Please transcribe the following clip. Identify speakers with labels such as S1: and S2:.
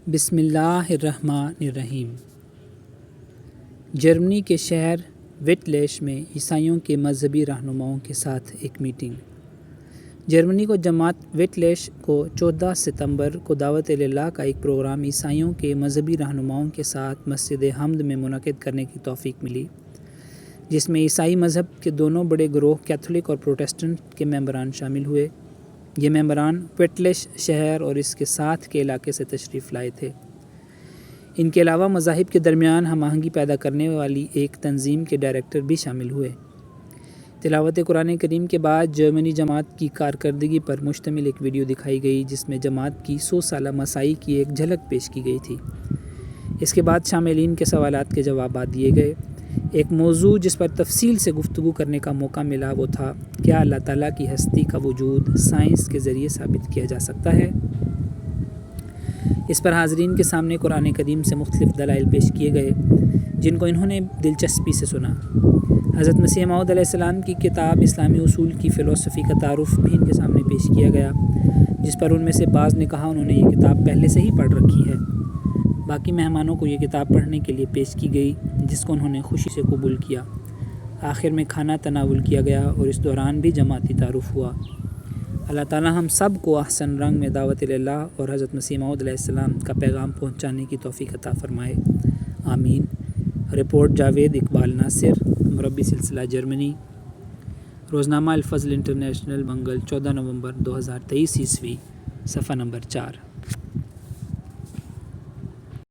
S1: بسم اللہ الرحمن الرحیم۔ جرمنی کے شہر وٹلیش میں عیسائیوں کے مذہبی رہنماؤں کے ساتھ ایک میٹنگ۔ جرمنی کو جماعت وٹلیش کو 14 ستمبر کو دعوت اللہ کا ایک پروگرام عیسائیوں کے مذہبی رہنماؤں کے ساتھ مسجد حمد میں منعقد کرنے کی توفیق ملی، جس میں عیسائی مذہب کے دونوں بڑے گروہ کیتھولک اور پروٹسٹنٹ کے ممبران شامل ہوئے۔ یہ ممبران وٹلیش شہر اور اس کے ساتھ کے علاقے سے تشریف لائے تھے۔ ان کے علاوہ مذاہب کے درمیان ہم آہنگی پیدا کرنے والی ایک تنظیم کے ڈائریکٹر بھی شامل ہوئے۔ تلاوت قرآن کریم کے بعد جرمنی جماعت کی کارکردگی پر مشتمل ایک ویڈیو دکھائی گئی، جس میں جماعت کی 100 سالہ مساعی کی ایک جھلک پیش کی گئی تھی۔ اس کے بعد شاملین کے سوالات کے جوابات دیے گئے۔ ایک موضوع جس پر تفصیل سے گفتگو کرنے کا موقع ملا وہ تھا، کیا اللہ تعالیٰ کی ہستی کا وجود سائنس کے ذریعے ثابت کیا جا سکتا ہے؟ اس پر حاضرین کے سامنے قرآن کریم سے مختلف دلائل پیش کیے گئے، جن کو انہوں نے دلچسپی سے سنا۔ حضرت مسیح موعود علیہ السلام کی کتاب اسلامی اصول کی فلسفی کا تعارف بھی ان کے سامنے پیش کیا گیا، جس پر ان میں سے بعض نے کہا انہوں نے یہ کتاب پہلے سے ہی پڑھ رکھی ہے۔ باقی مہمانوں کو یہ کتاب پڑھنے کے لیے پیش کی گئی، جس کو انہوں نے خوشی سے قبول کیا۔ آخر میں کھانا تناول کیا گیا اور اس دوران بھی جماعتی تعارف ہوا۔ اللہ تعالی ہم سب کو احسن رنگ میں دعوت اللہ اور حضرت مسیح موعود علیہ السلام کا پیغام پہنچانے کی توفیق عطا فرمائے، آمین۔ رپورٹ جاوید اقبال ناصر، مربی سلسلہ جرمنی۔ روزنامہ الفضل انٹرنیشنل، منگل 14 نومبر 2023 ء، صفحہ نمبر 4۔